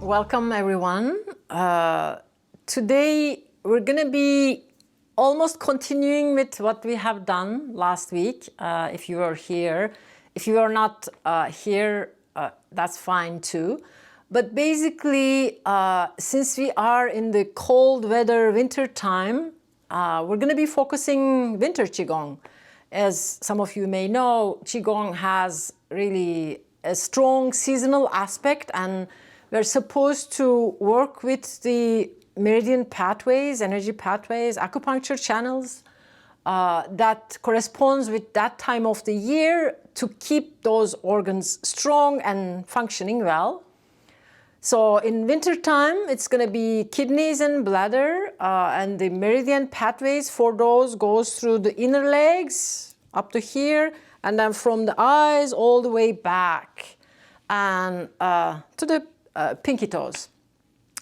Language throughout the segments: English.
Welcome everyone. Today we're going to be almost continuing with what we have done last week. If you are here, if you are not here, that's fine too. But basically, since we are in the cold weather winter time, we're going to be focusing winter Qigong. As some of you may know, Qigong has really a strong seasonal aspect, and we're supposed to work with the meridian pathways, energy pathways, acupuncture channels that corresponds with that time of the year to keep those organs strong and functioning well. So in winter time, it's going to be kidneys and bladder, and the meridian pathways for those goes through the inner legs up to here, and then from the eyes all the way back and to the pinky toes.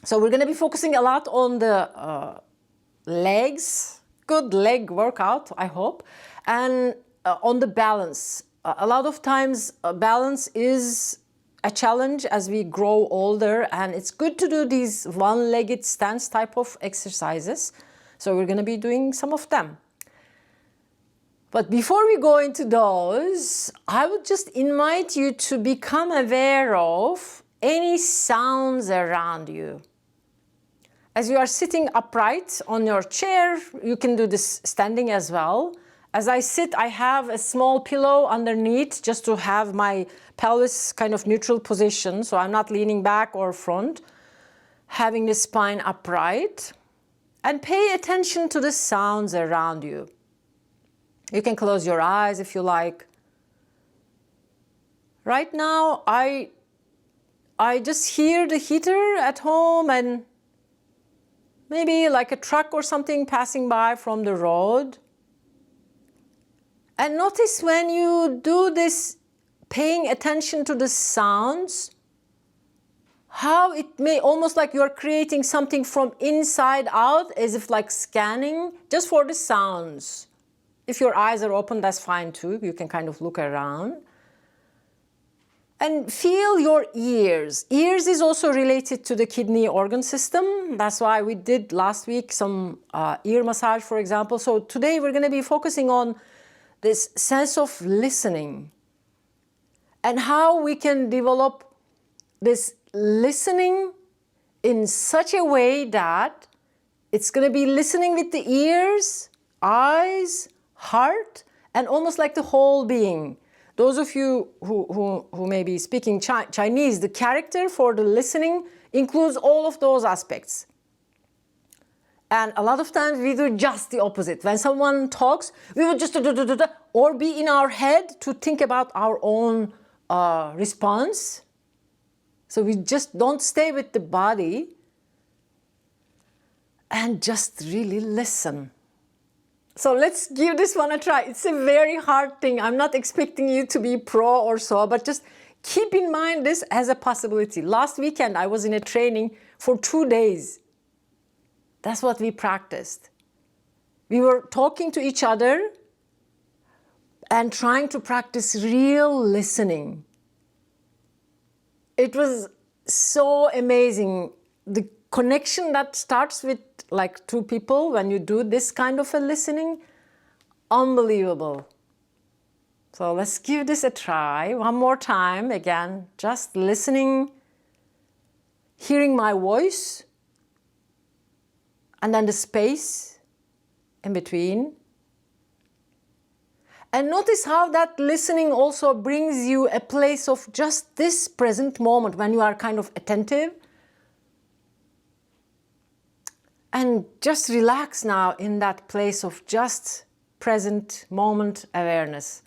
So we're going to be focusing a lot on the legs, good leg workout, I hope, and on the balance. A lot of times balance is a challenge as we grow older, and it's good to do these one-legged stance type of exercises. So we're going to be doing some of them. But before we go into those, I would just invite you to become aware of any sounds around you. As you are sitting upright on your chair, you can do this standing as well. As I sit, I have a small pillow underneath just to have my pelvis kind of neutral position, so I'm not leaning back or front, having the spine upright. And pay attention to the sounds around you. You can close your eyes if you like. Right now, I just hear the heater at home and maybe like a truck or something passing by from the road. And notice when you do this, paying attention to the sounds, how it may almost like you're creating something from inside out, as if like scanning, just for the sounds. If your eyes are open, that's fine too. You can kind of look around. And feel your ears. Ears is also related to the kidney organ system. That's why we did last week some ear massage, for example. So today we're going to be focusing on this sense of listening and how we can develop this listening in such a way that it's going to be listening with the ears, eyes, heart, and almost like the whole being. Those of you who may be speaking Chinese, the character for the listening includes all of those aspects. And a lot of times we do just the opposite. When someone talks, we would just or be in our head to think about our own response. So we just don't stay with the body and just really listen. So let's give this one a try. It's a very hard thing. I'm not expecting you to be pro or so, but just keep in mind this as a possibility. Last weekend, I was in a training for 2 days. That's what we practiced. We were talking to each other and trying to practice real listening. It was so amazing. The connection that starts with like two people when you do this kind of a listening, unbelievable. So let's give this a try one more time. Again, just listening, hearing my voice, and then the space in between. And notice how that listening also brings you a place of just this present moment when you are kind of attentive. And just relax now in that place of just present moment awareness.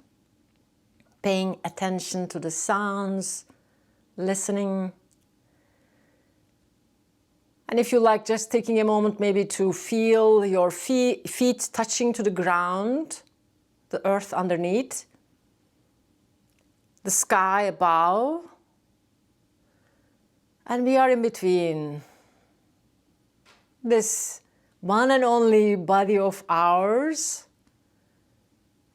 Paying attention to the sounds, listening. And if you like, just taking a moment maybe to feel your feet touching to the ground, the earth underneath, the sky above, and we are in between. This one and only body of ours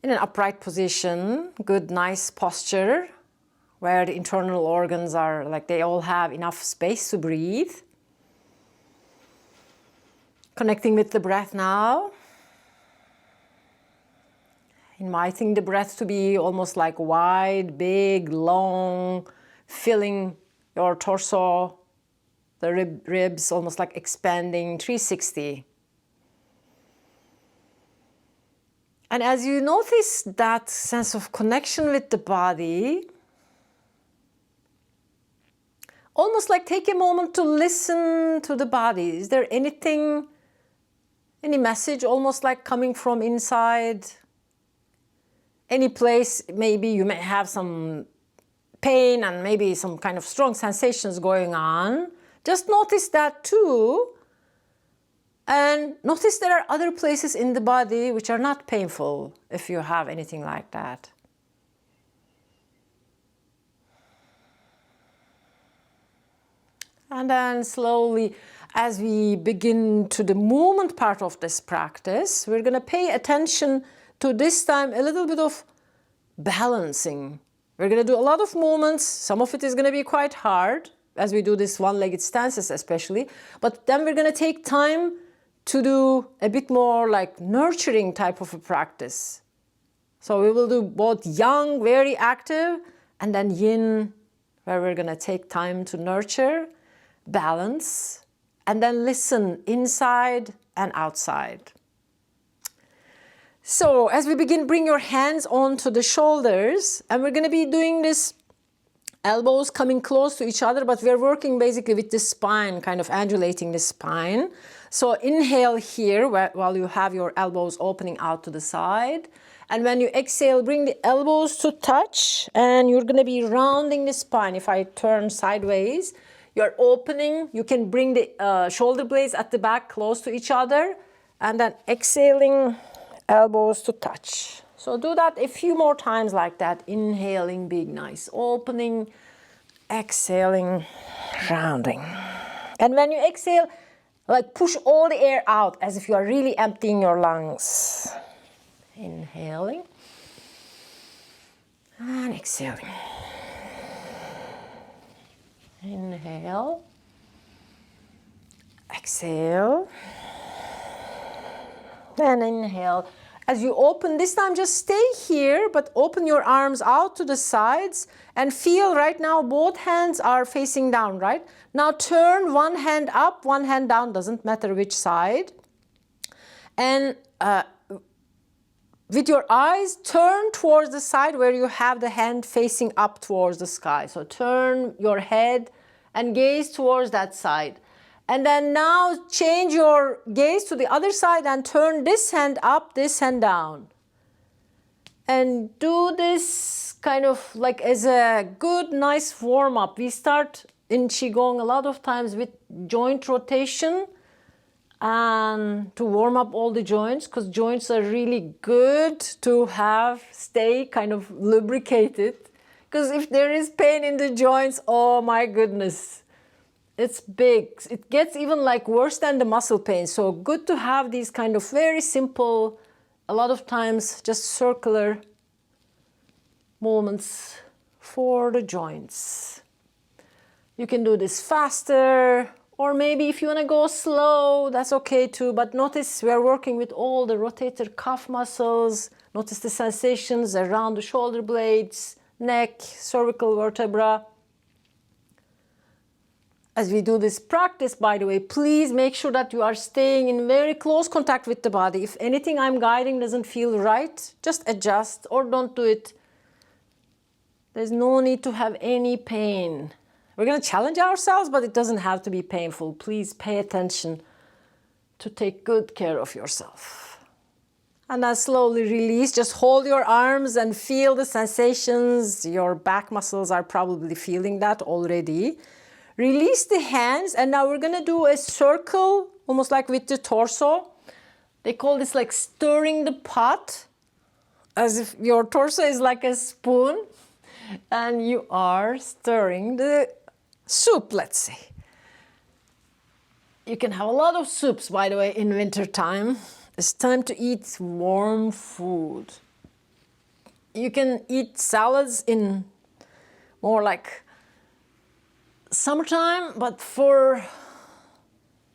in an upright position, good, nice posture, where the internal organs are, like they all have enough space to breathe. Connecting with the breath now. Inviting the breath to be almost like wide, big, long, filling your torso, the ribs almost like expanding 360. And as you notice that sense of connection with the body, almost like take a moment to listen to the body. Is there anything, any message almost like coming from inside? Any place, maybe you may have some pain and maybe some kind of strong sensations going on. Just notice that too. And notice there are other places in the body which are not painful if you have anything like that. And then slowly, as we begin to the movement part of this practice, we're going to pay attention to this time a little bit of balancing. We're going to do a lot of movements. Some of it is going to be quite hard as we do this one-legged stances especially. But then we're going to take time to do a bit more like nurturing type of a practice. So we will do both yang, very active, and then yin, where we're going to take time to nurture, balance, and then listen inside and outside. So as we begin, bring your hands onto the shoulders, and we're going to be doing this elbows coming close to each other, but we're working basically with the spine, kind of undulating the spine. So inhale here while you have your elbows opening out to the side. And when you exhale, bring the elbows to touch, and you're going to be rounding the spine. If I turn sideways, you're opening. You can bring the shoulder blades at the back close to each other, and then exhaling, elbows to touch. So do that a few more times like that. Inhaling, big, nice opening. Exhaling, rounding. And when you exhale, like push all the air out as if you are really emptying your lungs. Inhaling. And exhaling. Inhale. Exhale. Then inhale. As you open, this time just stay here, but open your arms out to the sides and feel right now both hands are facing down, right? Now turn one hand up, one hand down, doesn't matter which side. And with your eyes, turn towards the side where you have the hand facing up towards the sky. So turn your head and gaze towards that side. And then now change your gaze to the other side and turn this hand up, this hand down. And do this kind of like as a good, nice warm-up. We start in Qigong a lot of times with joint rotation and to warm up all the joints, because joints are really good to stay kind of lubricated. Because if there is pain in the joints, oh my goodness. It's big. It gets even like worse than the muscle pain. So good to have these kind of very simple, a lot of times just circular movements for the joints. You can do this faster, or maybe if you want to go slow, that's okay too. But notice we're working with all the rotator cuff muscles. Notice the sensations around the shoulder blades, neck, cervical vertebra. As we do this practice, by the way, please make sure that you are staying in very close contact with the body. If anything I'm guiding doesn't feel right, just adjust or don't do it. There's no need to have any pain. We're going to challenge ourselves, but it doesn't have to be painful. Please pay attention to take good care of yourself. And then slowly release. Just hold your arms and feel the sensations. Your back muscles are probably feeling that already. Release the hands, and now we're going to do a circle, almost like with the torso. They call this like stirring the pot, as if your torso is like a spoon, and you are stirring the soup, let's say. You can have a lot of soups, by the way, in winter time. It's time to eat warm food. You can eat salads in more like summertime, but for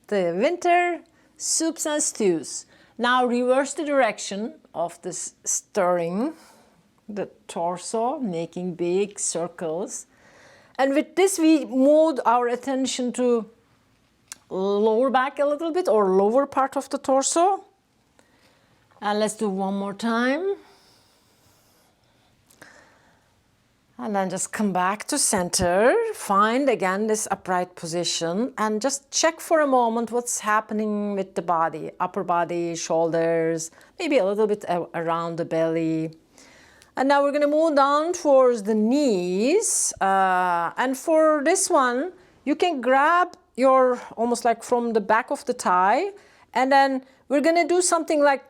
the winter, soups and stews. Now reverse the direction of this stirring the torso, making big circles. And with this, we moved our attention to lower back a little bit, or lower part of the torso. And let's do one more time. And then just come back to center. Find again this upright position and just check for a moment what's happening with the body. Upper body, shoulders, maybe a little bit around the belly. And now we're going to move down towards the knees. And for this one, you can grab your, almost like from the back of the thigh. And then we're going to do something like,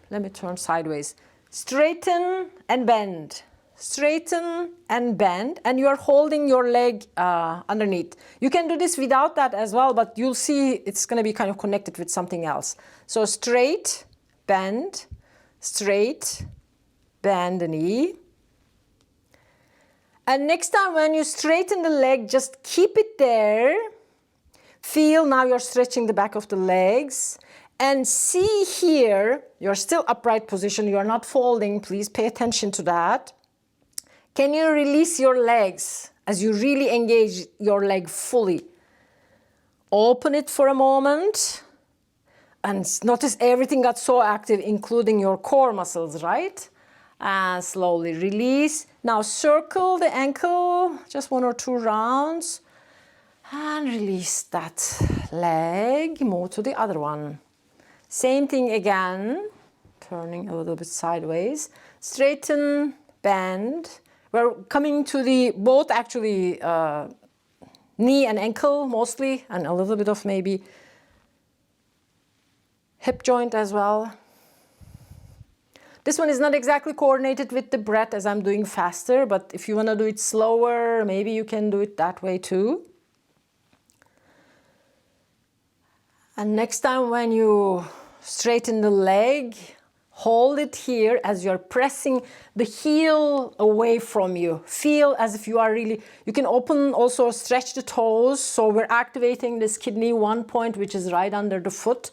let me turn sideways. Straighten and bend. Straighten and bend, and you are holding your leg underneath. You can do this without that as well, but you'll see it's going to be kind of connected with something else. So straight, bend, straight, bend the knee. And next time when you straighten the leg, just keep it there. Feel now you're stretching the back of the legs. And see here, you're still upright position, you are not folding, please pay attention to that. Can you release your legs as you really engage your leg fully? Open it for a moment and notice everything got so active, including your core muscles, right? And slowly release. Now circle the ankle, just 1 or 2 rounds. And release that leg, move to the other one. Same thing again, turning a little bit sideways. Straighten, bend. We're coming to the both actually knee and ankle mostly, and a little bit of maybe hip joint as well. This one is not exactly coordinated with the breath as I'm doing faster, but if you want to do it slower, maybe you can do it that way too. And next time when you straighten the leg, hold it here as you're pressing the heel away from you. Feel as if you are really, you can open, also stretch the toes. So we're activating this kidney 1 point, which is right under the foot.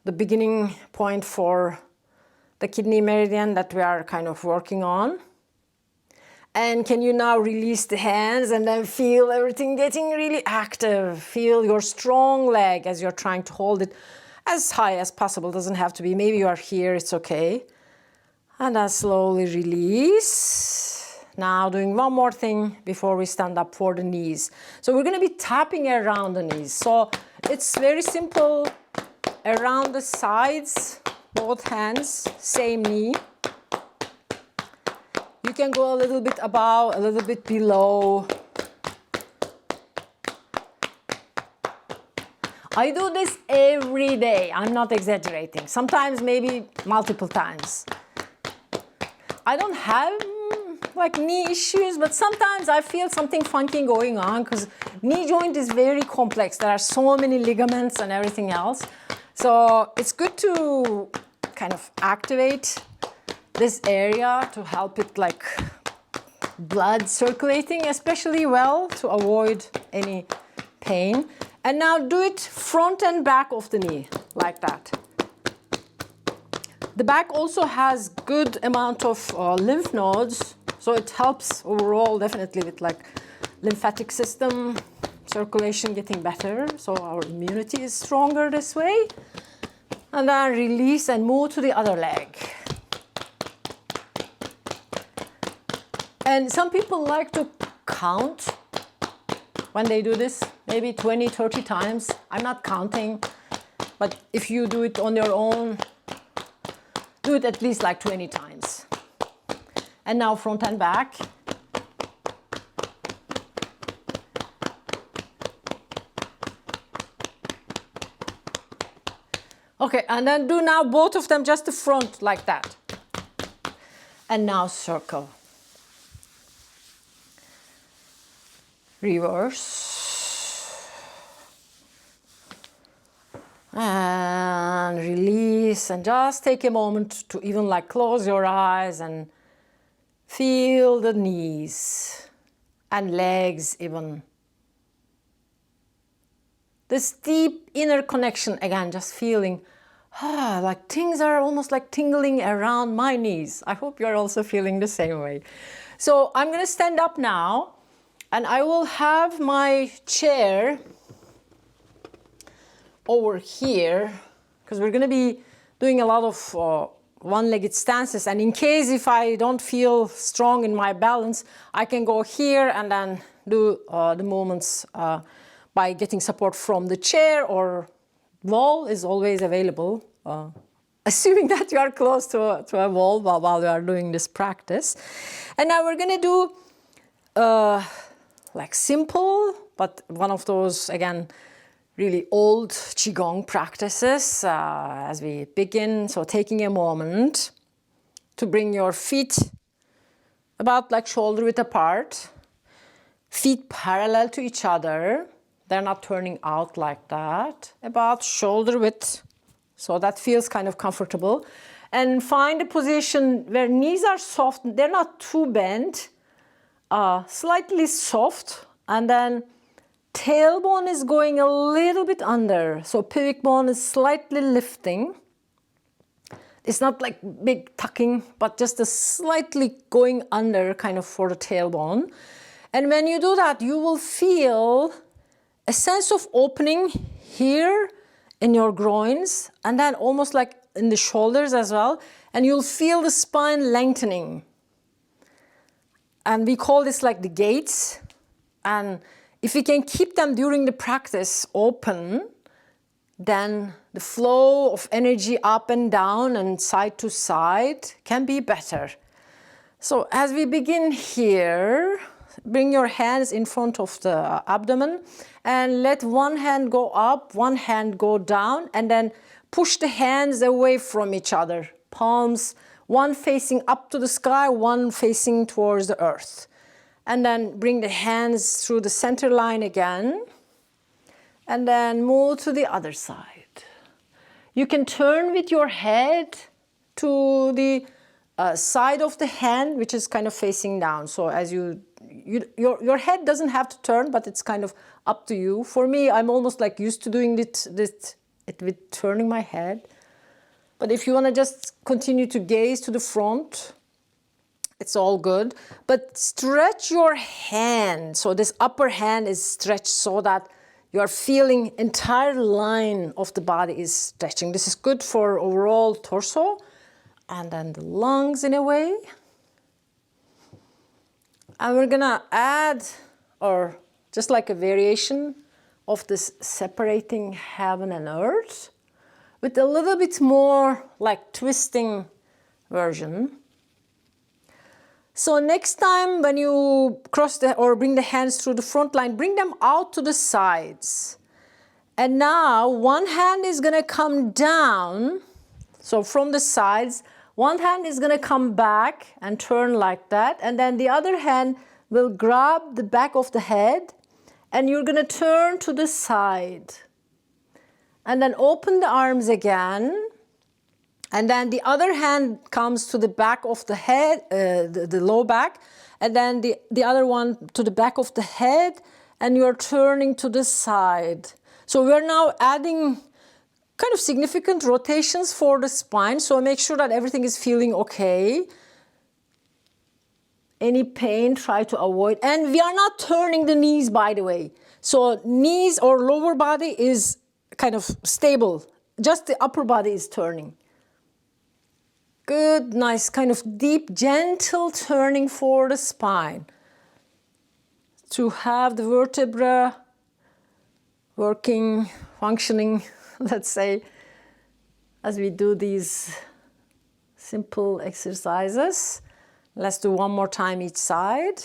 The beginning point for the kidney meridian that we are kind of working on. And can you now release the hands and then feel everything getting really active. Feel your strong leg as you're trying to hold it as high as possible, doesn't have to be. Maybe you are here, it's okay. And then slowly release. Now doing one more thing before we stand up for the knees. So we're going to be tapping around the knees. So it's very simple, around the sides, both hands, same knee. You can go a little bit above, a little bit below. I do this every day. I'm not exaggerating. Sometimes maybe multiple times. I don't have like knee issues, but sometimes I feel something funky going on because knee joint is very complex. There are so many ligaments and everything else. So it's good to kind of activate this area to help it like blood circulating especially well to avoid any pain. And now do it front and back of the knee, like that. The back also has good amount of lymph nodes, so it helps overall definitely with like lymphatic system, circulation getting better, so our immunity is stronger this way. And then release and move to the other leg. And some people like to count when they do this, maybe 20, 30 times. I'm not counting, but if you do it on your own, do it at least like 20 times. And now front and back. Okay, and then do now both of them just the front like that. And now circle. Reverse. And release, and just take a moment to even like close your eyes and Feel the knees and legs even. This deep inner connection, again, just feeling like things are almost like tingling around my knees. I hope you're also feeling the same way. So I'm going to stand up now, and I will have my chair over here, because we're going to be doing a lot of one-legged stances. And in case if I don't feel strong in my balance, I can go here and then do the movements by getting support from the chair, or wall is always available, assuming that you are close to a wall while you are doing this practice. And now we're going to do like simple, but one of those, again, really old Qigong practices as we begin. So taking a moment to bring your feet about like shoulder width apart, feet parallel to each other. They're not turning out like that, about shoulder width. So that feels kind of comfortable. And find a position where knees are soft. They're not too bent, slightly soft. And then tailbone is going a little bit under. So pubic bone is slightly lifting. It's not like big tucking, but just a slightly going under kind of for the tailbone. And when you do that, you will feel a sense of opening here in your groins, and then almost like in the shoulders as well. And you'll feel the spine lengthening. And we call this like the gates. And if we can keep them during the practice open, then the flow of energy up and down and side to side can be better. So as we begin here, bring your hands in front of the abdomen and let one hand go up, one hand go down, and then push the hands away from each other. Palms, one facing up to the sky, one facing towards the earth. And then bring the hands through the center line again, and then move to the other side. You can turn with your head to the side of the hand, which is kind of facing down. So as your head doesn't have to turn, but it's kind of up to you. For me, I'm almost like used to doing it with turning my head. But if you want to just continue to gaze to the front, it's all good. But stretch your hand. So this upper hand is stretched so that you are feeling entire line of the body is stretching. This is good for overall torso. And then the lungs in a way. And we're gonna add, or just like a variation of this separating heaven and earth, with a little bit more like twisting version. So next time when you cross or bring the hands through the front line, bring them out to the sides. And now one hand is gonna come down, so from the sides, one hand is going to come back and turn like that, and then the other hand will grab the back of the head, and you're going to turn to the side. And then open the arms again, and then the other hand comes to the back of the head, the low back, and then the other one to the back of the head, and you're turning to the side. So we're now adding kind of significant rotations for the spine, so make sure that everything is feeling okay. Any pain, try to avoid. And we are not turning the knees, by the way. So knees or lower body is kind of stable. Just the upper body is turning. Good, nice, kind of deep, gentle turning for the spine. To have the vertebra working, functioning, let's say, as we do these simple exercises. Let's do one more time each side.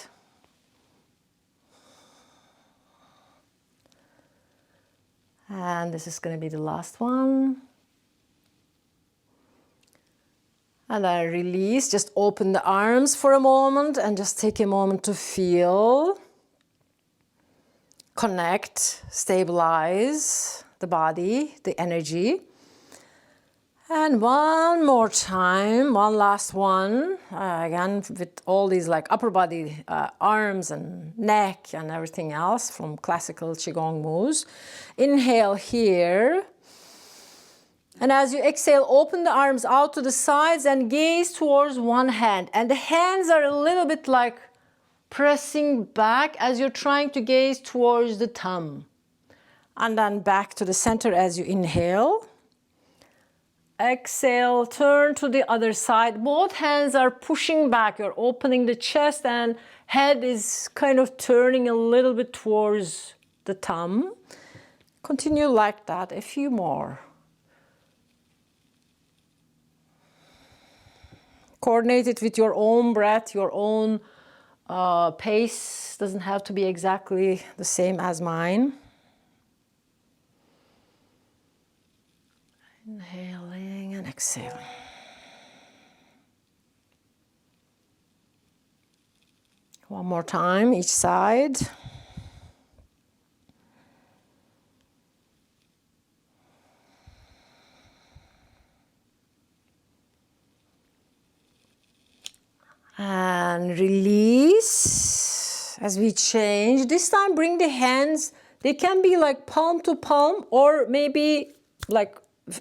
And this is going to be the last one. And I release, just open the arms for a moment and just take a moment to feel, connect, stabilize the body, the energy. And one more time, one last one. Again, with all these like upper body, arms and neck and everything else from classical Qigong moves. Inhale here. And as you exhale, open the arms out to the sides and gaze towards one hand. And the hands are a little bit like pressing back as you're trying to gaze towards the thumb. And then back to the center as you inhale. Exhale, turn to the other side. Both hands are pushing back. You're opening the chest and head is kind of turning a little bit towards the thumb. Continue like that, a few more. Coordinate it with your own breath, your own pace. Doesn't have to be exactly the same as mine. Inhaling and exhaling. One more time, each side. And release as we change. This time bring the hands, they can be like palm to palm or maybe like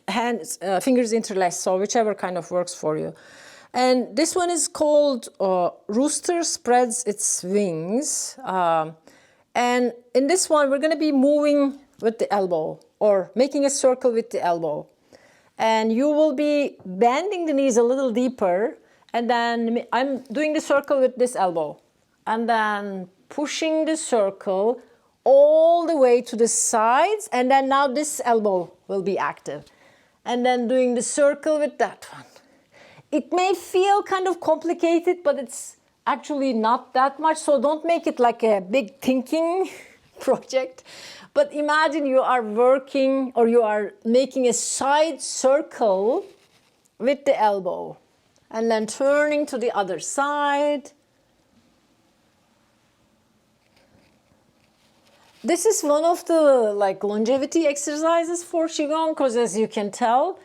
hands, fingers interlaced, so whichever kind of works for you. And this one is called Rooster Spreads Its Wings. And in this one, we're going to be moving with the elbow or making a circle with the elbow. And you will be bending the knees a little deeper. And then I'm doing the circle with this elbow. And then pushing the circle all the way to the sides. And then now this elbow will be active. And then doing the circle with that one. It may feel kind of complicated, but it's actually not that much. So don't make it like a big thinking project. But imagine you are working or you are making a side circle with the elbow. And then turning to the other side. This is one of the like longevity exercises for Qigong because as you can tell,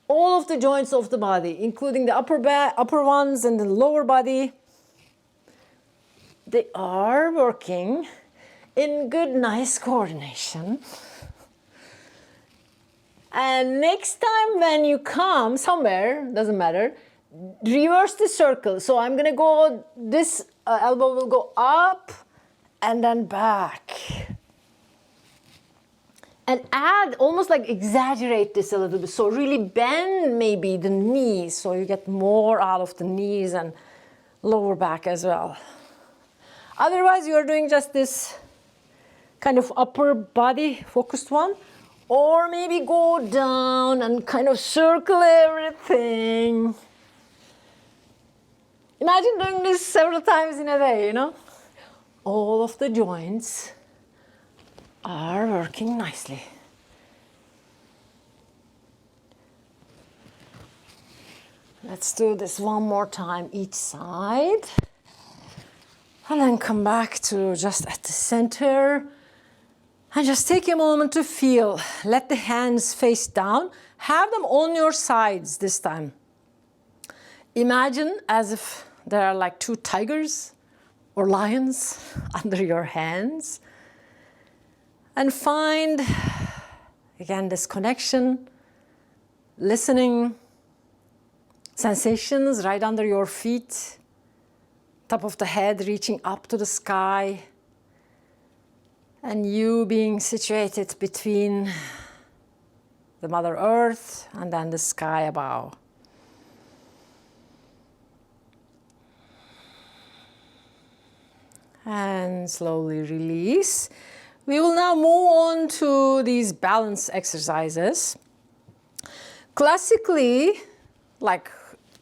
all of the joints of the body, including the upper ones and the lower body, they are working in good, nice coordination. And next time when you come somewhere, doesn't matter, reverse the circle. So I'm gonna go, this elbow will go up and then back. And add, almost like exaggerate this a little bit. So really bend maybe the knees so you get more out of the knees and lower back as well. Otherwise, you're doing just this kind of upper body focused one. Or maybe go down and kind of circle everything. Imagine doing this several times in a day, you know? All of the joints are working nicely. Let's do this one more time each side. And then come back to just at the center. And just take a moment to feel. Let the hands face down. Have them on your sides this time. Imagine as if there are like two tigers or lions under your hands. And find, again, this connection, listening, sensations right under your feet, top of the head reaching up to the sky, and you being situated between the Mother Earth and then the sky above. And slowly release. We will now move on to these balance exercises. Classically, like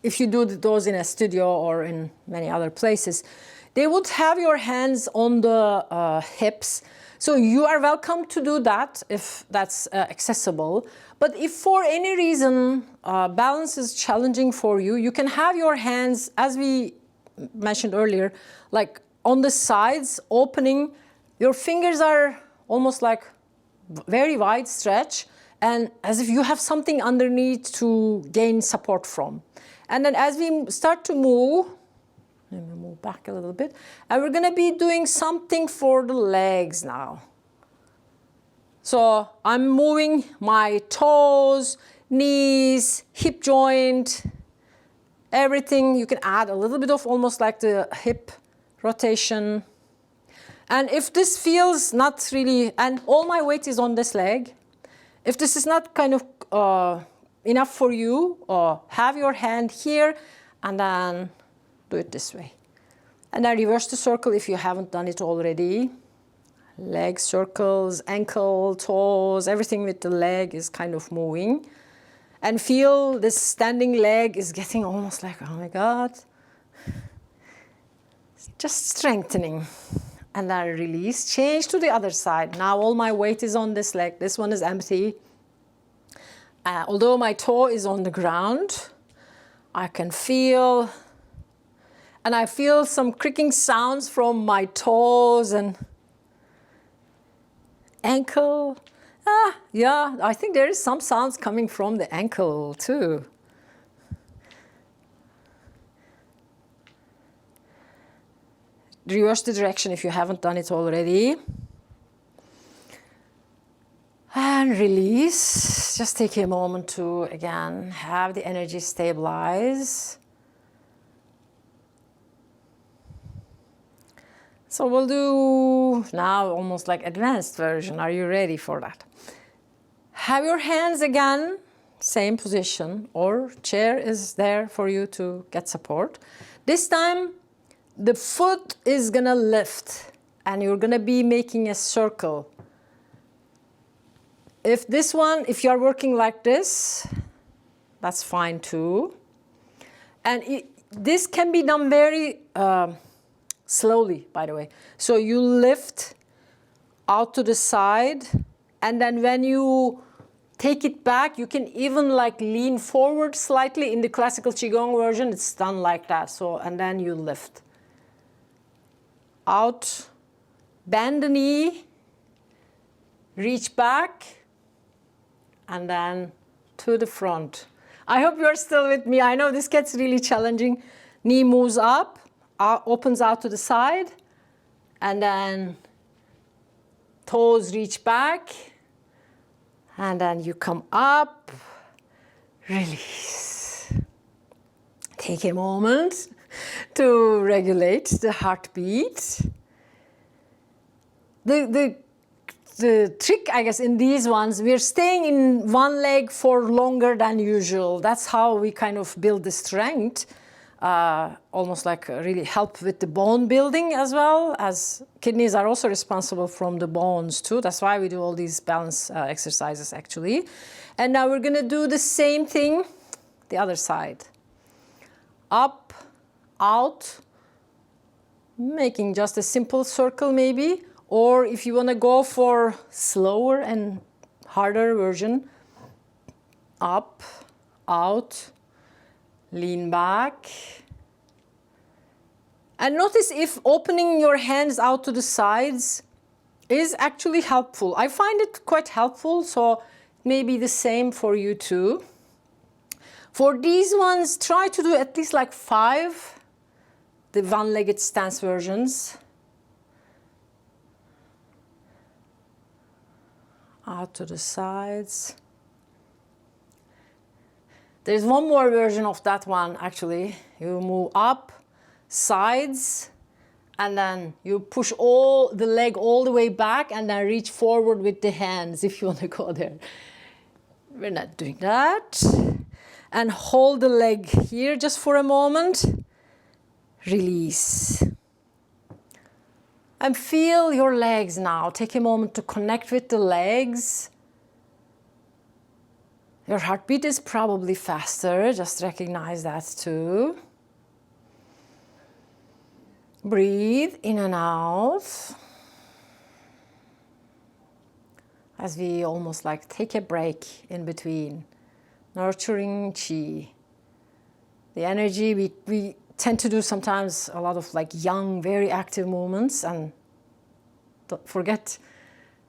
if you do those in a studio or in many other places, they would have your hands on the hips. So you are welcome to do that if that's accessible. But if for any reason balance is challenging for you, you can have your hands, as we mentioned earlier, like on the sides, opening. Your fingers are almost like very wide stretch, and as if you have something underneath to gain support from. And then as we start to move, let me move back a little bit, and we're going to be doing something for the legs now. So I'm moving my toes, knees, hip joint, everything. You can add a little bit of almost like the hip rotation. And if this feels not really, and all my weight is on this leg, if this is not kind of enough for you, have your hand here and then do it this way. And then reverse the circle if you haven't done it already. Leg circles, ankle, toes, everything with the leg is kind of moving. And feel this standing leg is getting almost like, oh my God. Just strengthening. And then release, change to the other side. Now all my weight is on this leg. This one is empty. Although my toe is on the ground, I can feel, and I feel some creaking sounds from my toes and ankle. Yeah, I think there is some sounds coming from the ankle too. Reverse the direction if you haven't done it already. And release. Just take a moment to, again, have the energy stabilize. So we'll do now almost like advanced version. Are you ready for that? Have your hands again, same position, or chair is there for you to get support. This time, the foot is gonna lift and you're gonna be making a circle. If you're working like this, that's fine too. And this can be done very slowly, by the way. So you lift out to the side, and then when you take it back, you can even like lean forward slightly. In the classical Qigong version, it's done like that. So, and then you lift. Out, bend the knee, reach back, and then to the front. I hope you're still with me. I know this gets really challenging. Knee moves up, opens out to the side, and then toes reach back, and then you come up, release. Take a moment to regulate the heartbeat. The trick, I guess, in these ones, we're staying in one leg for longer than usual. That's how we kind of build the strength, almost like really help with the bone building as well, as kidneys are also responsible from the bones too. That's why we do all these balance exercises actually. And now we're gonna do the same thing, the other side. Up, out, making just a simple circle maybe. Or if you want to go for slower and harder version, up, out, lean back. And notice if opening your hands out to the sides is actually helpful. I find it quite helpful, so it may be the same for you too. For these ones, try to do at least like 5, the one-legged stance versions. Out to the sides. There's one more version of that one, actually. You move up, sides, and then you push the leg all the way back and then reach forward with the hands if you want to go there. We're not doing that. And hold the leg here just for a moment. Release. And feel your legs now. Take a moment to connect with the legs. Your heartbeat is probably faster. Just recognize that too. Breathe in and out. As we almost like take a break in between. Nurturing Qi. The energy we tend to do sometimes a lot of like young, very active movements, and don't forget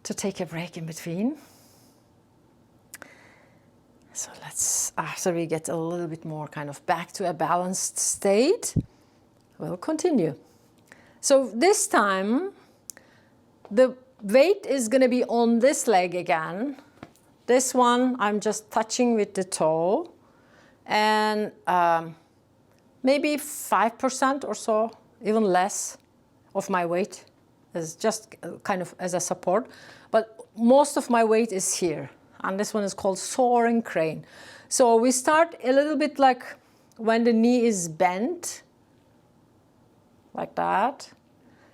to take a break in between. So let's, after we get a little bit more kind of back to a balanced state, we'll continue. So this time, the weight is going to be on this leg again. This one, I'm just touching with the toe. And maybe 5% or so, even less, of my weight is just kind of as a support. But most of my weight is here. And this one is called Soaring Crane. So we start a little bit like when the knee is bent, like that.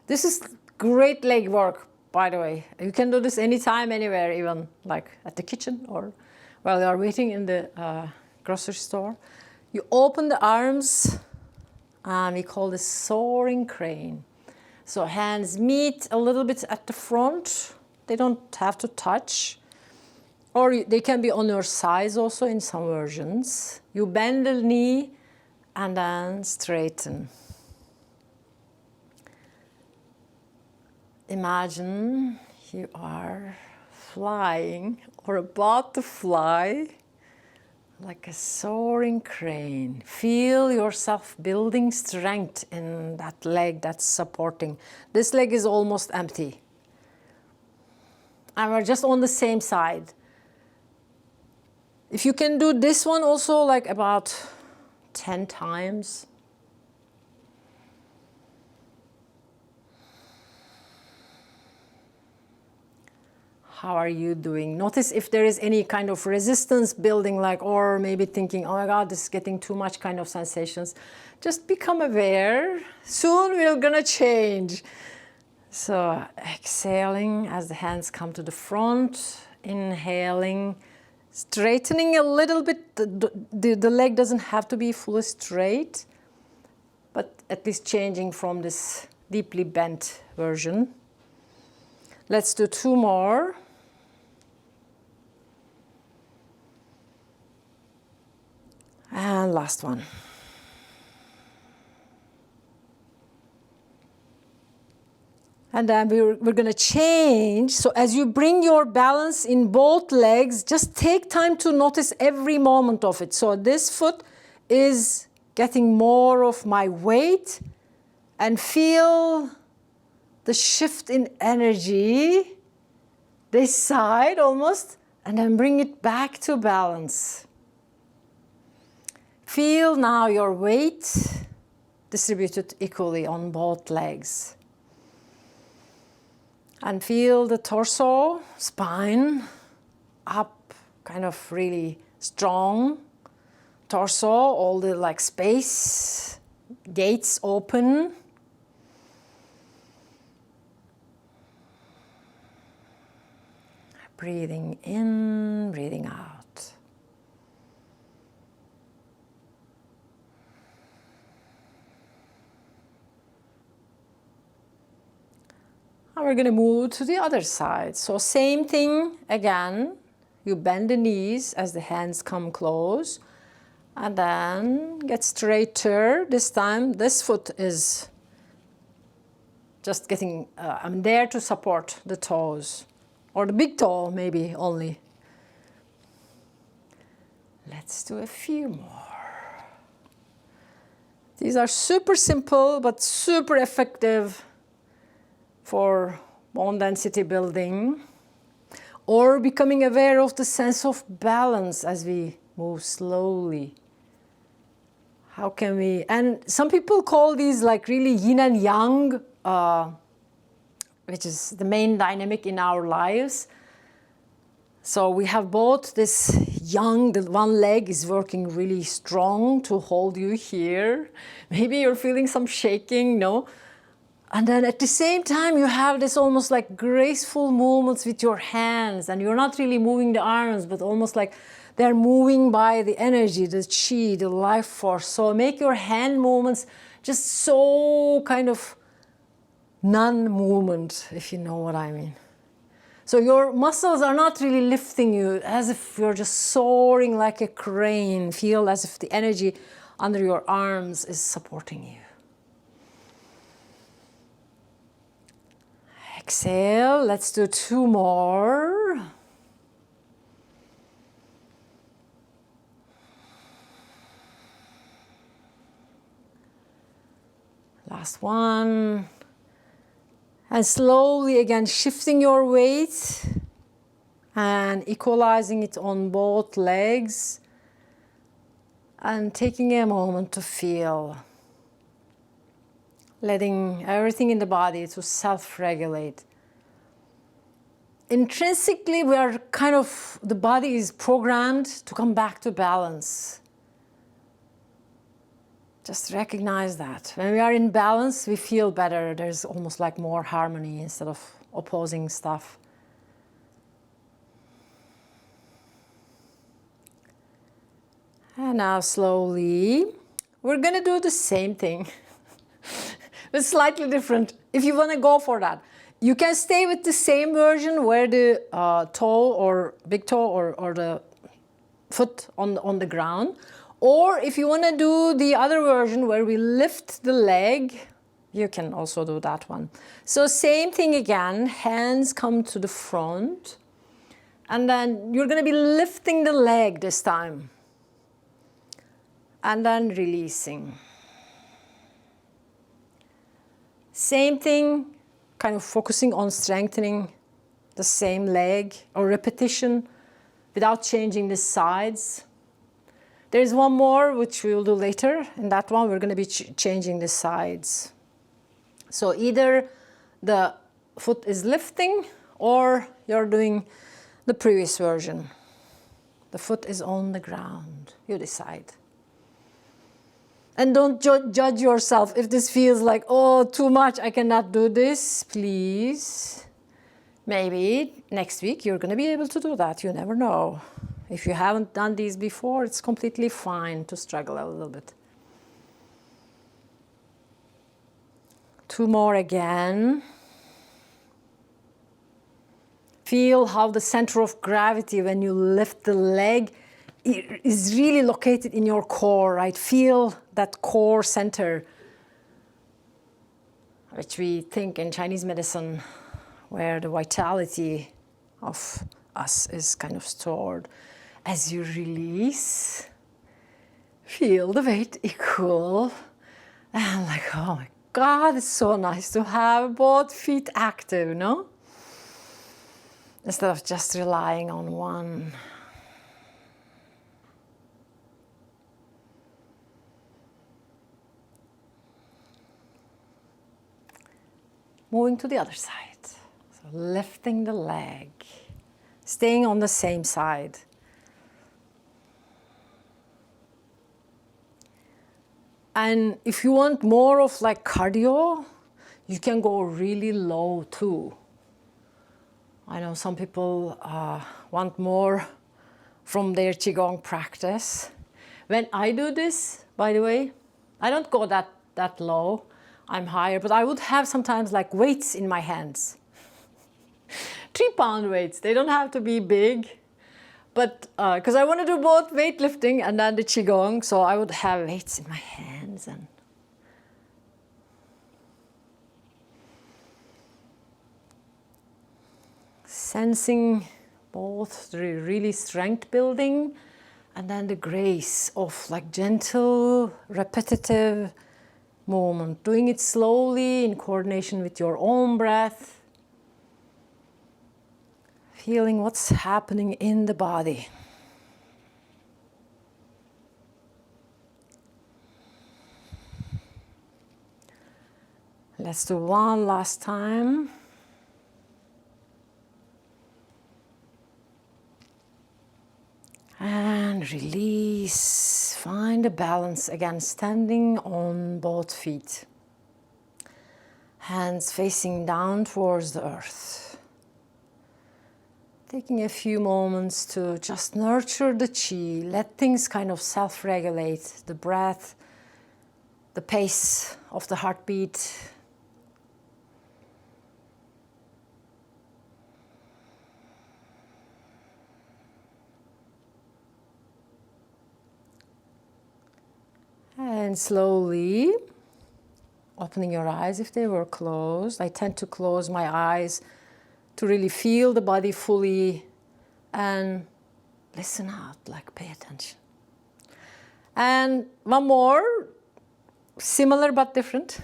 This is great leg work, by the way. You can do this anytime, anywhere, even like at the kitchen or while you are waiting in the grocery store. You open the arms, and we call this Soaring Crane. So hands meet a little bit at the front. They don't have to touch. Or they can be on your sides also in some versions. You bend the knee and then straighten. Imagine you are flying or about to fly like a soaring crane. Feel yourself building strength in that leg that's supporting. This leg is almost empty. And we're just on the same side. If you can do this one also like about 10 times. How are you doing? Notice if there is any kind of resistance building, like, or maybe thinking, oh my God, this is getting too much kind of sensations. Just become aware. Soon we're gonna change. So exhaling as the hands come to the front, inhaling, straightening a little bit. The leg doesn't have to be fully straight, but at least changing from this deeply bent version. Let's do 2 more. And last one. And then we're going to change. So as you bring your balance in both legs, just take time to notice every moment of it. So this foot is getting more of my weight, and feel the shift in energy, this side almost, and then bring it back to balance. Feel now your weight distributed equally on both legs. And feel the torso, spine, up, kind of really strong. Torso, all the like space, gates open. Breathing in, breathing out. And we're going to move to the other side. So same thing again. You bend the knees as the hands come close. And then get straighter. This time, this foot is just getting, I'm there to support the toes. Or the big toe, maybe, only. Let's do a few more. These are super simple, but super effective for bone density building, or becoming aware of the sense of balance as we move slowly. How can we, and some people call these like really yin and yang, which is the main dynamic in our lives. So we have both this yang, the one leg is working really strong to hold you here. Maybe you're feeling some shaking, no? And then at the same time, you have this almost like graceful movements with your hands, and you're not really moving the arms, but almost like they're moving by the energy, the chi, the life force. So make your hand movements just so kind of non-movement, if you know what I mean. So your muscles are not really lifting you, as if you're just soaring like a crane. Feel as if the energy under your arms is supporting you. Exhale, let's do 2 more. Last one. And slowly again shifting your weight and equalizing it on both legs. And taking a moment to feel. Letting everything in the body to self-regulate. Intrinsically, we are kind of, the body is programmed to come back to balance. Just recognize that. When we are in balance, we feel better. There's almost like more harmony instead of opposing stuff. And now slowly, we're going to do the same thing. But slightly different, if you want to go for that. You can stay with the same version where the toe or big toe or the foot on the ground. Or if you want to do the other version where we lift the leg, you can also do that one. So same thing again, hands come to the front. And then you're going to be lifting the leg this time. And then releasing. Same thing, kind of focusing on strengthening the same leg or repetition without changing the sides. There's one more which we will do later. In that one, we're going to be changing the sides. So either the foot is lifting or you're doing the previous version. The foot is on the ground. You decide. And don't judge yourself if this feels like, oh, too much, I cannot do this, please. Maybe next week you're going to be able to do that. You never know. If you haven't done these before, it's completely fine to struggle a little bit. 2 more again. Feel how the center of gravity when you lift the leg is really located in your core, right? Feel that core center, which we think in Chinese medicine, where the vitality of us is kind of stored. As you release, feel the weight equal. And like, oh my God, it's so nice to have both feet active, no? Instead of just relying on one. Moving to the other side. So lifting the leg, staying on the same side. And if you want more of like cardio, you can go really low too. I know some people want more from their Qigong practice. When I do this, by the way, I don't go that low. I'm higher, but I would have sometimes like weights in my hands. 3-pound weights, they don't have to be big. But because I want to do both weightlifting and then the Qigong, so I would have weights in my hands. And sensing both the really strength building and then the grace of like gentle, repetitive movement. Doing it slowly in coordination with your own breath. Feeling what's happening in the body. Let's do one last time. And release. Find a balance again, standing on both feet. Hands facing down towards the earth. Taking a few moments to just nurture the qi, let things kind of self-regulate, the breath, the pace of the heartbeat. And slowly opening your eyes if they were closed. I tend to close my eyes to really feel the body fully and listen out, like pay attention. And one more, similar but different.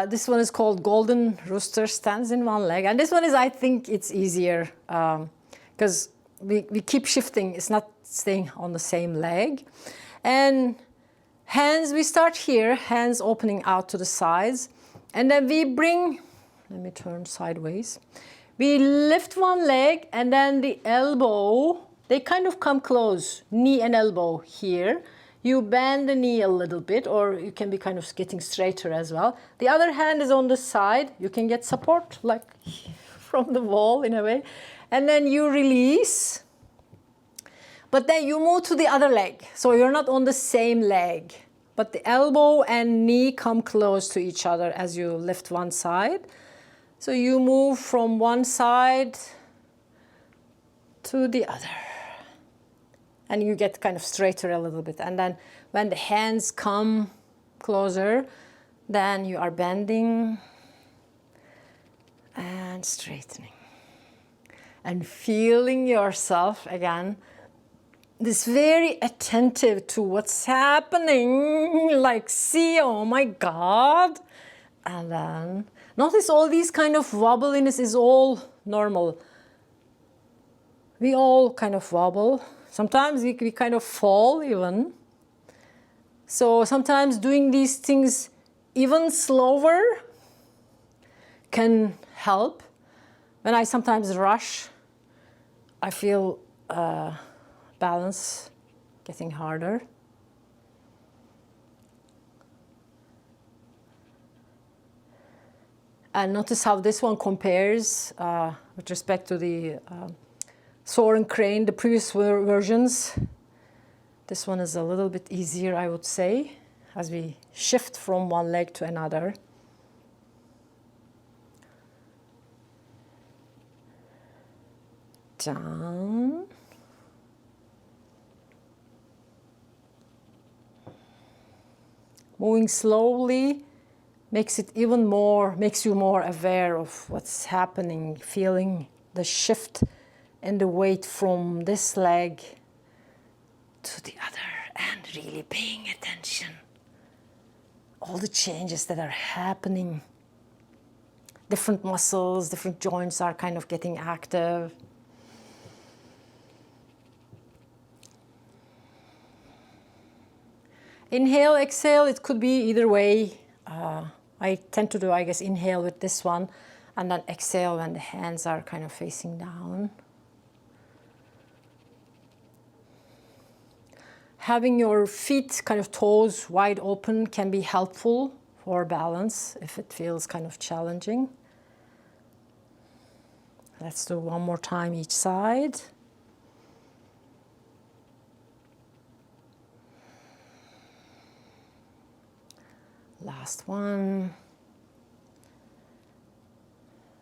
This one is called Golden Rooster, stands in one leg. And this one is, I think it's easier because we keep shifting. It's not staying on the same leg. And hands, we start here, hands opening out to the sides. And then we bring, let me turn sideways. We lift one leg and then the elbow, they kind of come close, knee and elbow here. You bend the knee a little bit, or you can be kind of getting straighter as well. The other hand is on the side. You can get support like from the wall in a way. And then you release. But then you move to the other leg. So you're not on the same leg. But the elbow and knee come close to each other as you lift one side. So you move from one side to the other. And you get kind of straighter a little bit. And then when the hands come closer, then you are bending and straightening. And feeling yourself again, this very attentive to what's happening, like see, oh my God. And then notice all these kind of wobbliness is all normal. We all kind of wobble. Sometimes we kind of fall even. So sometimes doing these things even slower can help. When I sometimes rush, I feel balance getting harder. And notice how this one compares with respect to the Soaring crane, the previous versions. This one is a little bit easier, I would say, as we shift from one leg to another. Down. Moving slowly makes you more aware of what's happening, feeling the shift and the weight from this leg to the other, and really paying attention. All the changes that are happening. Different muscles, different joints are kind of getting active. Inhale, exhale, it could be either way. I tend to do, I guess, inhale with this one, and then exhale when the hands are kind of facing down. Having your feet, kind of toes wide open, can be helpful for balance if it feels kind of challenging. Let's do one more time each side. Last one.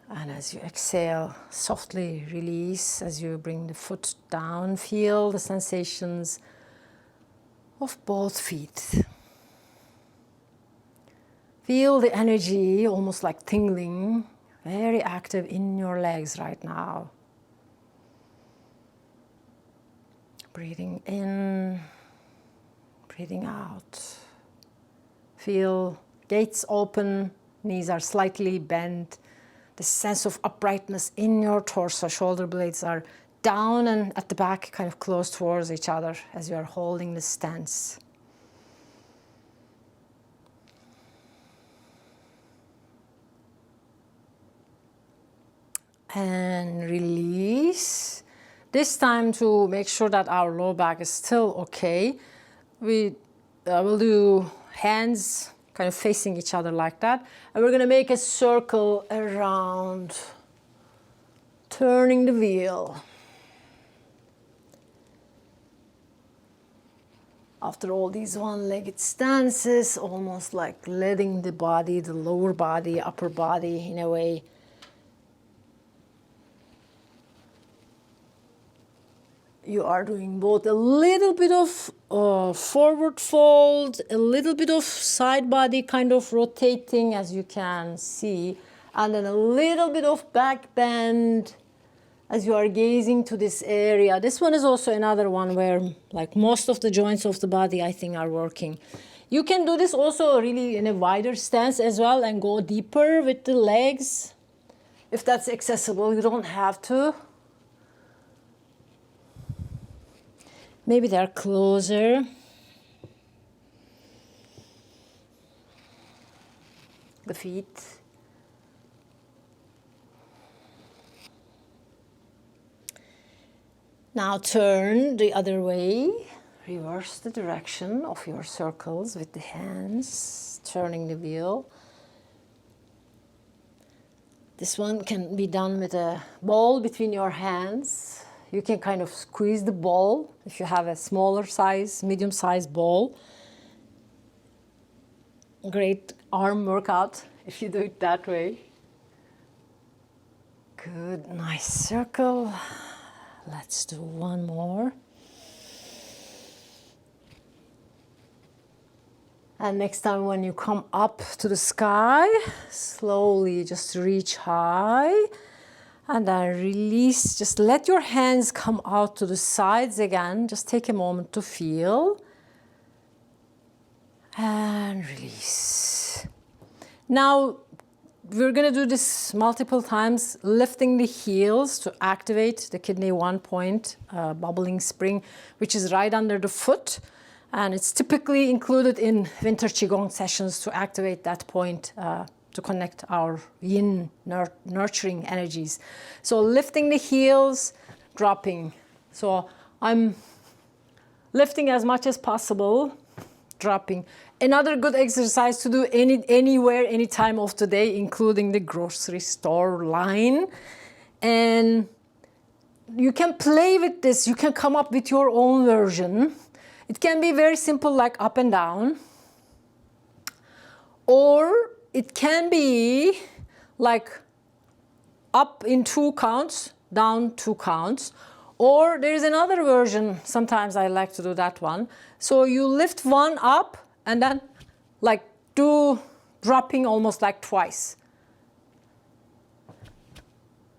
And as you exhale, softly release as you bring the foot down. Feel the sensations of both feet. Feel the energy almost like tingling, very active in your legs right now. Breathing in, breathing out. Feel gates open, knees are slightly bent. The sense of uprightness in your torso, shoulder blades are down and at the back, kind of close towards each other as you are holding the stance. And release. This time, to make sure that our low back is still okay, we will do hands kind of facing each other like that. And we're going to make a circle around, turning the wheel. After all these one-legged stances, almost like letting the body, the lower body, upper body, in a way, you are doing both a little bit of forward fold, a little bit of side body kind of rotating, as you can see, and then a little bit of back bend as you are gazing to this area. This one is also another one where like most of the joints of the body, I think, are working. You can do this also really in a wider stance as well and go deeper with the legs. If that's accessible, you don't have to. Maybe they're closer. The feet. Now turn the other way. Reverse the direction of your circles with the hands, turning the wheel. This one can be done with a ball between your hands. You can kind of squeeze the ball if you have a smaller size, medium sized ball. Great arm workout if you do it that way. Good, nice circle. Let's do one more. And next time when you come up to the sky, slowly just reach high and then release. Just let your hands come out to the sides again. Just take a moment to feel. And release. Now, we're going to do this multiple times, lifting the heels to activate the kidney 1 point, bubbling spring, which is right under the foot. And it's typically included in winter Qigong sessions to activate that point, to connect our yin nurturing energies. So lifting the heels, dropping. So I'm lifting as much as possible, dropping. Another good exercise to do anywhere, any time of the day, including the grocery store line. And you can play with this. You can come up with your own version. It can be very simple, like up and down. Or it can be like up in 2 counts, down 2 counts. Or there is another version, sometimes I like to do that one. So you lift one up and then like do dropping almost like twice.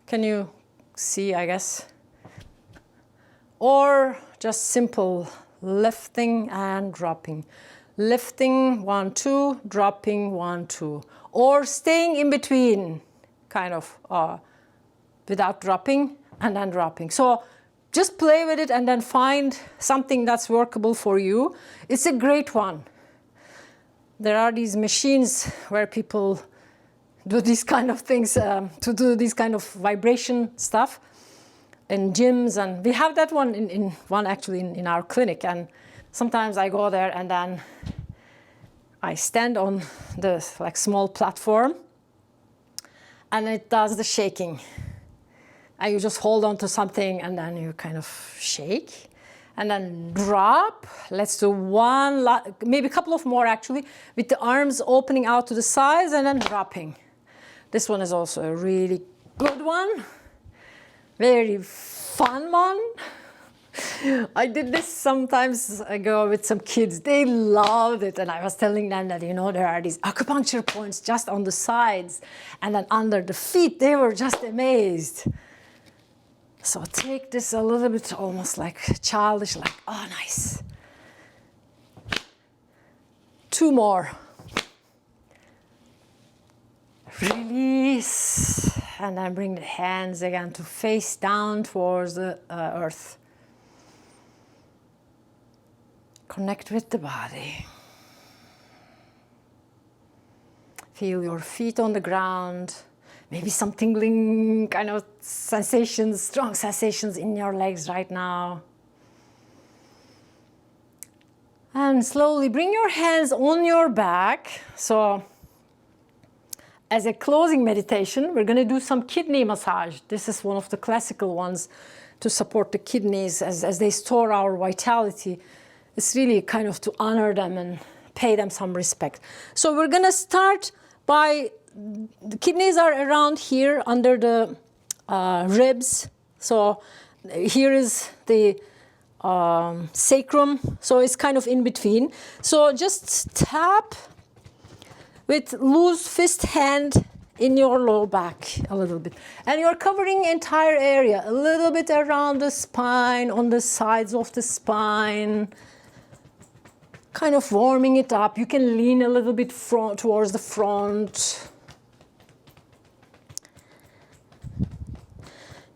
Can you see, I guess? Or just simple lifting and dropping. Lifting 1, 2, dropping 1, 2. Or staying in between, kind of without dropping and then dropping. So just play with it and then find something that's workable for you. It's a great one. There are these machines where people do these kind of things, to do this kind of vibration stuff in gyms. And we have that one in our clinic. And sometimes I go there and then I stand on the like small platform and it does the shaking. And you just hold on to something and then you kind of shake. And then drop. Let's do one, maybe a couple of more actually, with the arms opening out to the sides and then dropping. This one is also a really good one. Very fun one. I did this sometimes ago with some kids. They loved it. And I was telling them that, you know, there are these acupuncture points just on the sides and then under the feet. They were just amazed. So take this a little bit almost like childish, like, oh, nice. 2 more. Release. And then bring the hands again to face down towards the earth. Connect with the body. Feel your feet on the ground. Maybe some tingling kind of sensations, strong sensations in your legs right now. And slowly bring your hands on your back. So as a closing meditation, we're going to do some kidney massage. This is one of the classical ones to support the kidneys as they store our vitality. It's really kind of to honor them and pay them some respect. So we're going to start by, the kidneys are around here under the ribs. So here is the sacrum. So it's kind of in between. So just tap with loose fist hand in your lower back a little bit. And you're covering entire area, a little bit around the spine, on the sides of the spine. kind of warming it up. You can lean a little bit towards the front.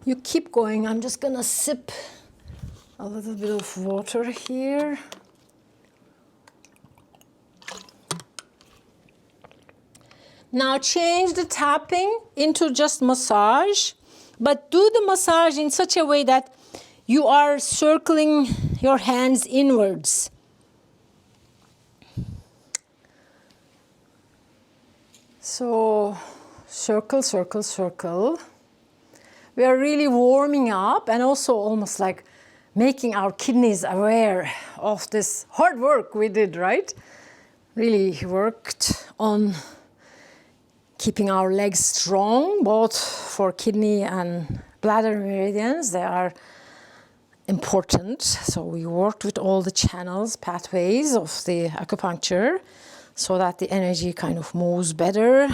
You keep going. I'm just gonna sip a little bit of water here. Now change the tapping into just massage, but do the massage in such a way that you are circling your hands inwards. So circle, circle, circle. We are really warming up and also almost like making our kidneys aware of this hard work we did, right? Really worked on keeping our legs strong, both for kidney and bladder meridians. They are important. So we worked with all the channels, pathways of the acupuncture so that the energy kind of moves better,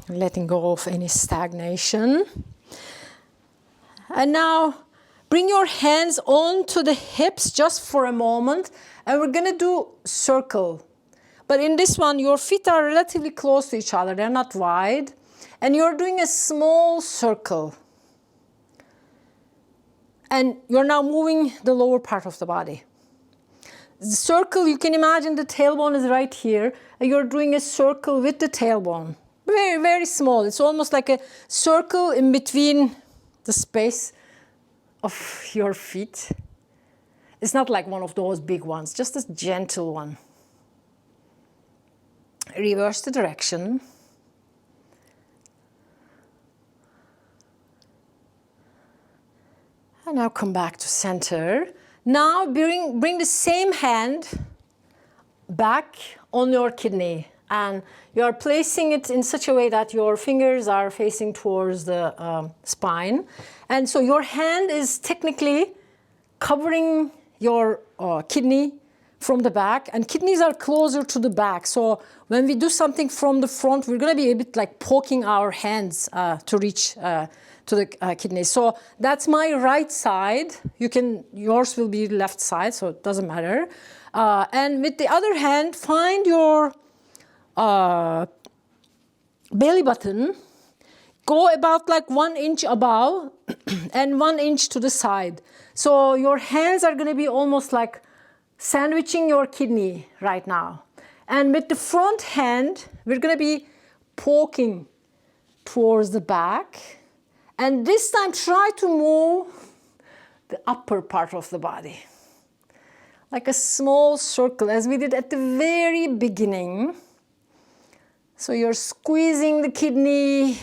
letting go of any stagnation. And now bring your hands onto the hips just for a moment, and we're gonna do circle. But in this one, your feet are relatively close to each other. They're not wide. And you're doing a small circle. And you're now moving the lower part of the body. The circle, you can imagine the tailbone is right here. And you're doing a circle with the tailbone. Very, very small. It's almost like a circle in between the space of your feet. It's not like one of those big ones, just a gentle one. Reverse the direction. And now come back to center. Now bring the same hand back on your kidney. And you are placing it in such a way that your fingers are facing towards the spine. And so your hand is technically covering your kidney from the back, and kidneys are closer to the back. So when we do something from the front, we're going to be a bit like poking our hands to reach to the kidneys. So that's my right side. Yours will be left side, so it doesn't matter. And with the other hand, find your belly button. Go about like 1 inch above and 1 inch to the side. So your hands are going to be almost like sandwiching your kidney right now. And with the front hand, we're going to be poking towards the back. And this time, try to move the upper part of the body. Like a small circle, as we did at the very beginning. So you're squeezing the kidney.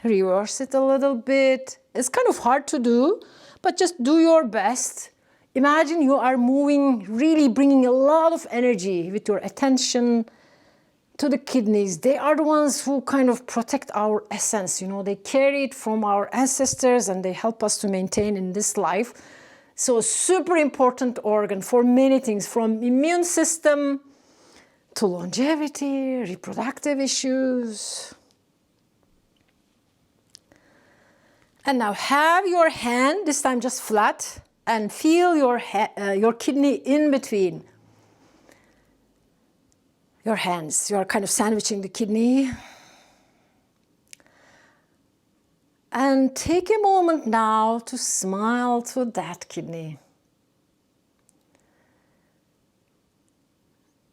Reverse it a little bit. It's kind of hard to do, but just do your best. Imagine you are moving, really bringing a lot of energy with your attention to the kidneys. They are the ones who kind of protect our essence. They carry it from our ancestors and they help us to maintain in this life. So super important organ for many things, from immune system to longevity, reproductive issues. And now have your hand, this time just flat, and feel your kidney in between your hands. You are kind of sandwiching the kidney. And take a moment now to smile to that kidney.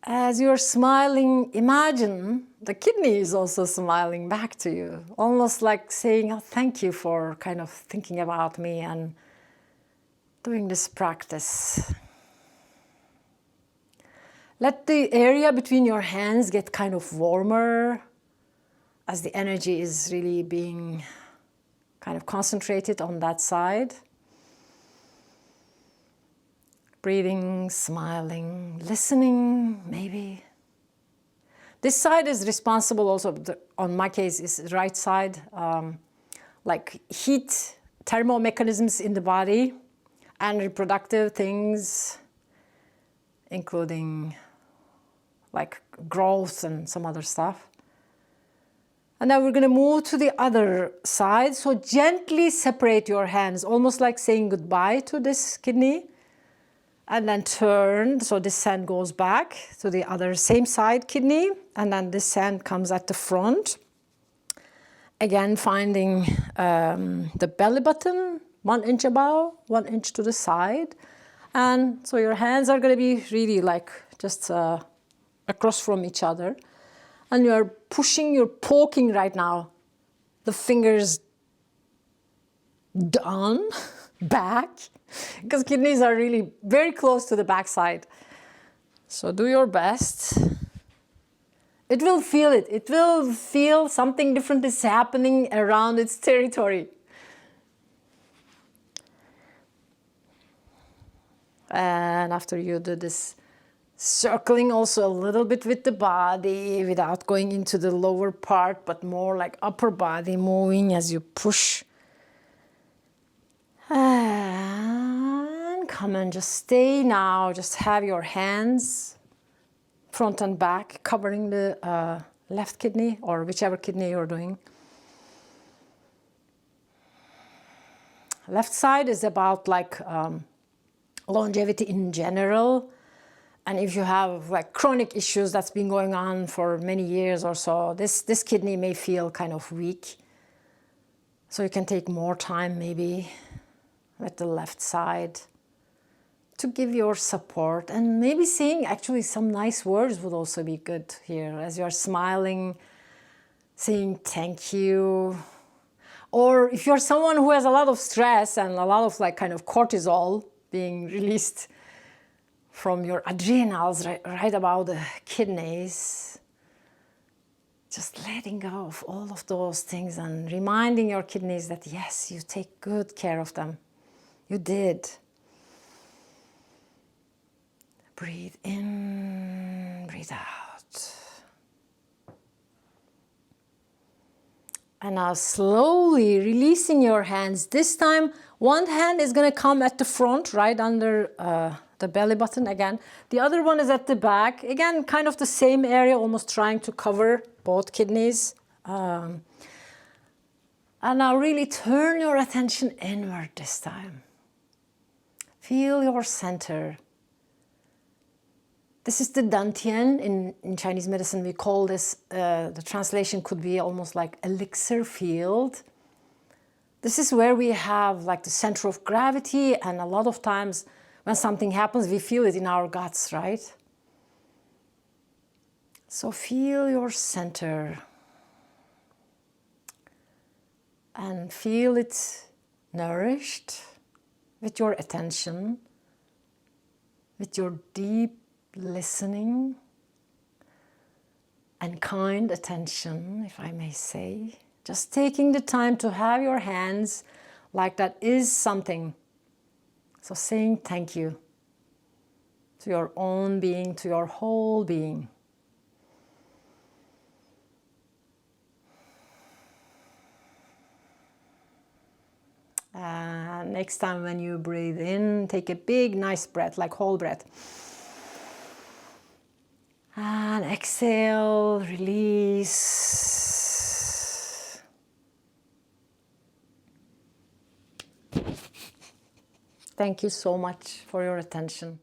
As you're smiling, imagine the kidney is also smiling back to you, almost like saying, oh, thank you for kind of thinking about me and doing this practice. Let the area between your hands get kind of warmer as the energy is really being kind of concentrated on that side. Breathing, smiling, listening, maybe. This side is responsible also, on my case, is the right side, like heat, thermal mechanisms in the body, and reproductive things, including like growth and some other stuff. And now we're going to move to the other side. So gently separate your hands, almost like saying goodbye to this kidney. And then turn, so this hand goes back to the other same side kidney, and then this hand comes at the front. Again, finding the belly button, 1 inch above, 1 inch to the side. And so your hands are going to be really like just across from each other. And you're pushing, you're poking right now, the fingers down, back, because kidneys are really very close to the backside. So do your best. It will feel it. It will feel something different is happening around its territory. And after you do this, circling also a little bit with the body without going into the lower part, but more like upper body moving as you push. And come and just stay now. Just have your hands front and back covering the left kidney or whichever kidney you're doing. Left side is about like longevity in general. And if you have like chronic issues that's been going on for many years or so, this kidney may feel kind of weak. So you can take more time maybe with the left side to give your support, and maybe saying actually some nice words would also be good here as you're smiling, saying thank you. Or if you're someone who has a lot of stress and a lot of like kind of cortisol being released from your adrenals right about the kidneys, just letting go of all of those things and reminding your kidneys that yes, you take good care of them. You did. Breathe in, breathe out. And now slowly releasing your hands. This time, one hand is going to come at the front, right under the belly button again. The other one is at the back. Again, kind of the same area, almost trying to cover both kidneys. And now really turn your attention inward this time. Feel your center. This is the dantian. In Chinese medicine, we call this, the translation could be almost like elixir field. This is where we have like the center of gravity, and a lot of times when something happens, we feel it in our guts, right? So feel your center and feel it nourished with your attention, with your deep listening and kind attention, if I may say. Just taking the time to have your hands like that is something. So saying thank you to your own being, to your whole being. Next time when you breathe in, take a big, nice breath, like whole breath. And exhale, release. Thank you so much for your attention.